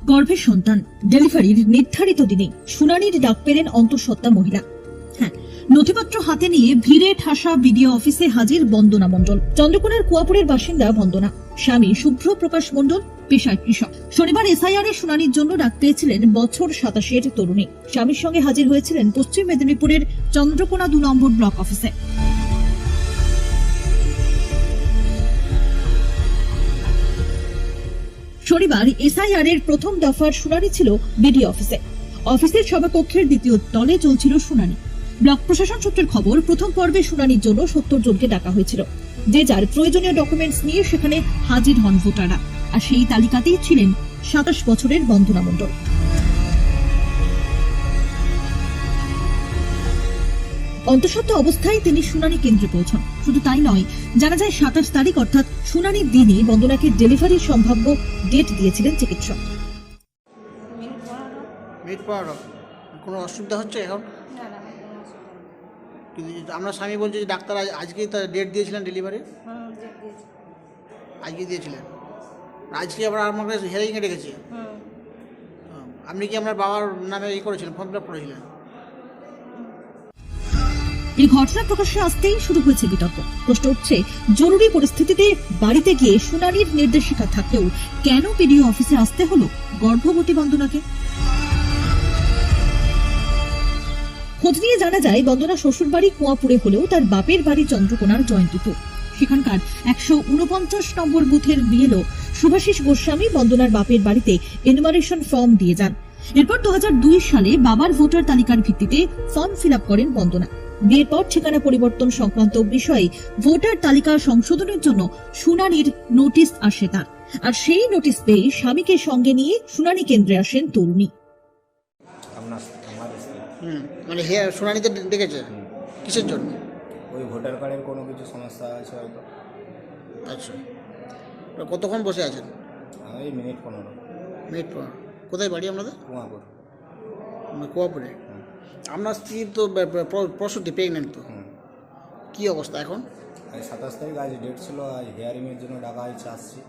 গর্ভের সন্তান ডেলিভারির নির্ধারিত দিনে শুনানির ডাক পেলেন অন্তঃসত্ত্বা মহিলা। হ্যাঁ, নথিপত্র হাতে নিয়ে ভিড়ে ঠাসা বিডিও অফিসে হাজির বন্দনা মণ্ডল। চন্দ্রকোনার কুয়াপুরের বাসিন্দা বন্দনা, স্বামী শুভ্র প্রকাশ মণ্ডল, পেশায় কৃষক। শনিবার এসআইআর এর শুনানির জন্য ডাক পেয়েছিলেন বছর 27-এর তরুণী। স্বামীর সঙ্গে হাজির হয়েছিলেন পশ্চিম মেদিনীপুরের চন্দ্রকোনা 2 নম্বর ব্লক অফিসে। শনিবার এসআইআর এর প্রথম দফার শুনানি ছিল বিডিও অফিসে। অফিসের সভাকক্ষের দ্বিতীয় তলে চলছিল শুনানি। ব্লক প্রশাসন সূত্রের খবর, প্রথম পর্বে শুনানির জন্য 70 জনকে ডাকা হয়েছিল। যে যার প্রয়োজনীয় ডকুমেন্টস নিয়ে সেখানে হাজির হন ভোটাররা। আর সেই তালিকাতেই ছিলেন 27 বছরের বন্দনা মণ্ডল। অন্তঃসত্ত্বা অবস্থায় তিনি শুনানি কেন্দ্রে পৌঁছন। শুধু তাই নয়, জানা যায় 27 তারিখ অর্থাৎ শুনানির দিনই বন্দনাকে ডেলিভারির সম্ভাব্য ডেট দিয়েছিলেন চিকিৎসক। কোনো অসুবিধা হচ্ছে এখন? না না, কোনো অসুবিধা নেই। কিন্তু আপনার স্বামী বলছে যে ডাক্তার আজকেই তার ডেট দিয়েছিলেন ডেলিভারি? ডেট দিয়েছি। আজকে দিয়েছিলেন, আজকে আবার আমার কাছে হিয়ারিংয়ে রেখেছে। আপনি কি আপনার বাবার নামে করেছিলেন, ফর্ম ফিল আপ করেছিলেন? এই ঘটনা প্রকাশ্যে আসতেই শুরু হয়েছে বিতর্ক। প্রশ্ন উঠছে, জরুরি পরিস্থিতিতে বাড়িতে গিয়ে শুনানির নির্দেশিকা থাকলেও কেন বিডিও অফিসে আসতে হলো গর্ভবতী বন্দনাকে? খোঁজ নিয়ে জানা যায়, বন্দনা শ্বশুর বাড়ি কুয়াপুরে হলেও তার বাপের বাড়ি চন্দ্রকোনার জয়ন্তীপুর। সেখানকার 149 নম্বর বুথের বিএলও শুভাশিস গোস্বামী বন্দনার বাপের বাড়িতে এনুমারেশন ফর্ম দিয়ে যান। এরপর 2002 সালে বাবার ভোটার তালিকার ভিত্তিতে ফর্ম ফিল আপ করেন বন্দনা। বিয়ের পর ঠিকানা পরিবর্তন সংক্রান্ত বিষয়ে ভোটার তালিকা সংশোধনের জন্য শুনানির নোটিশ আসে তার। আর সেই নোটিশ পেয়ে স্বামীকে সঙ্গে নিয়ে শুনানি কেন্দ্রে আসেন তরুণী। মানে শুনানিতে ডেকেছে কিসের জন্য? ওই ভোটার কার্ডের কোনো কিছু সমস্যা আছে হয়তো। আচ্ছা, কতক্ষণ বসে আছেন? এই মিনিট 15। মিনিট 15। কোথায় বাড়ি আপনাদের? কুয়াপুর। কুয়াপুরে। আপনার স্ত্রী তো প্রসূতি, প্রেগনেন্ট তো, কী অবস্থা এখন? 27 তারিখ আজ ডেট ছিল, আজ হিয়ারিংয়ের জন্য ডাকা হয়েছে, আসছি।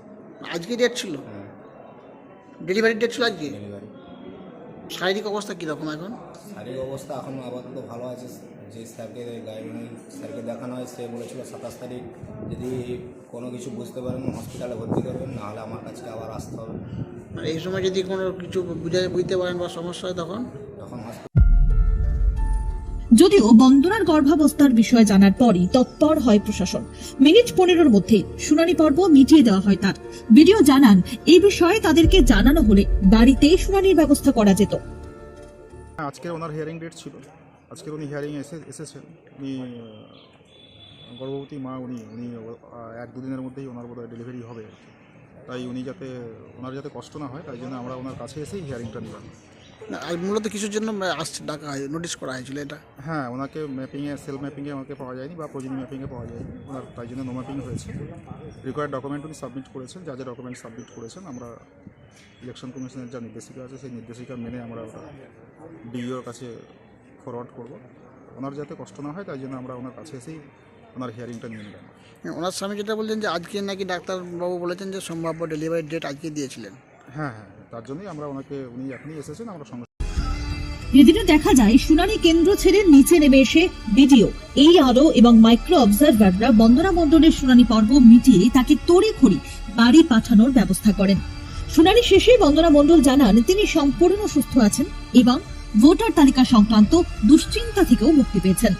আজকে ডেট ছিল? ডেলিভারির ডেট ছিল আজকে? ডেলিভারি। শারীরিক অবস্থা কীরকম এখন? শারীরিক অবস্থা এখন আপাতত ভালো আছে। যে স্যারকে স্যারকে দেখানো হয়, সে বলেছিল 27 তারিখ যদি কোনো কিছু বুঝতে পারেন হসপিটালে ভর্তি করবেন, নাহলে আমার কাছে আবার আসতে হবে। মানে এই সময় যদি কোনো কিছু বুঝতে পারেন বা সমস্যা হয় তখন যদিও বন্দনার গর্ভাবস্থার বিষয়ে জানার পরই তৎপর হয় প্রশাসন। মিনিট 15-র মধ্যে শুনানি পর্ব মিটিয়ে দেওয়া হয় তার। ভিডিও জানান, এই বিষয়ে তাদেরকে জানানো হলে বাড়িতেই শুনানির ব্যবস্থা করা যেত। আজকে ওনার হিয়ারিং ডেট ছিল, আজকে উনি হিয়ারিং এসেছেন। উনি গর্ভবতী মা, উনি 1-2 দিনের মধ্যেই ওনার বোধহয় ডেলিভারি হবে। তাই ওনার যাতে কষ্ট না হয়, তাই জন্য আমরা ওনার কাছে এসেই হিয়ারিংটা নিলাম। আর মূলত কিছুর জন্য আসছে ডাকা হয়, নোটিশ করা হয়েছিল এটা? হ্যাঁ, ওনাকে ম্যাপিংয়ে, সেল ম্যাপিংয়ে আমাকে পাওয়া যায়নি বা প্রয়োজনীয় ম্যাপিংয়ে পাওয়া যায়নি ওনার, তাই জন্য নো ম্যাপিং হয়েছে। রিকোয়ার্ড ডকুমেন্ট উনি সাবমিট করেছেন, যা যা ডকুমেন্ট সাবমিট করেছেন আমরা ইলেকশন কমিশনের যা নির্দেশিকা আছে সেই নির্দেশিকা মেনে আমরা ওটা ডিইওর কাছে ফরওয়ার্ড করব। ওনার যাতে কষ্ট না হয়, তাই জন্য আমরা ওনার কাছে এসেই ওনার হিয়ারিংটা নিয়ে নিলাম। ওনার স্বামী যেটা বলছেন যে আজকে নাকি ডাক্তারবাবু বলেছেন যে সম্ভাব্য ডেলিভারির ডেট আজকে দিয়েছিলেন। হ্যাঁ, তার জন্যই আমরা উনি এখনই এসেছেন, আমরা সঙ্গে। এদিকে দেখা যায়, শুনানি কেন্দ্র ছেড়ে নিচে নেমে এসে বিডিও, ARO এবং মাইক্রো অবজারভাররা বন্দনা মণ্ডলের শুনানি পর্ব মিটিয়ে তাকে তড়িঘড়ি বাড়ি পাঠানোর ব্যবস্থা করেন। শুনানি শেষে বন্দনা মণ্ডল জানান, তিনি সম্পূর্ণ সুস্থ আছেন এবং ভোটার তালিকা সংক্রান্ত দুশ্চিন্তা থেকেও মুক্তি পেয়েছেন।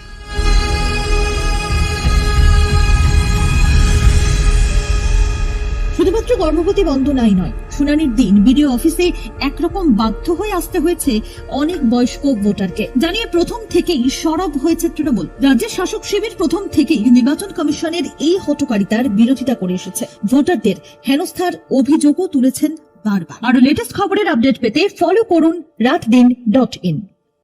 শুধুমাত্র গর্ভবতী বন্দনাই নয়, শুনানির দিন বিডিও অফিসে একরকম বাধ্য হয়ে আসতে হয়েছে অনেক বয়স্ক ভোটারকে। জানিয়ে প্রথম থেকেই সরব হয়েছে তৃণমূল। রাজ্যের শাসক শিবির প্রথম থেকেই নির্বাচন কমিশনের এই হঠকারিতার বিরোধিতা করে এসেছে। ভোটারদের হেনস্থার অভিযোগও তুলেছেন বারবার। আরো লেটেস্ট খবরের আপডেট পেতে ফলো করুন রাতদিন.in।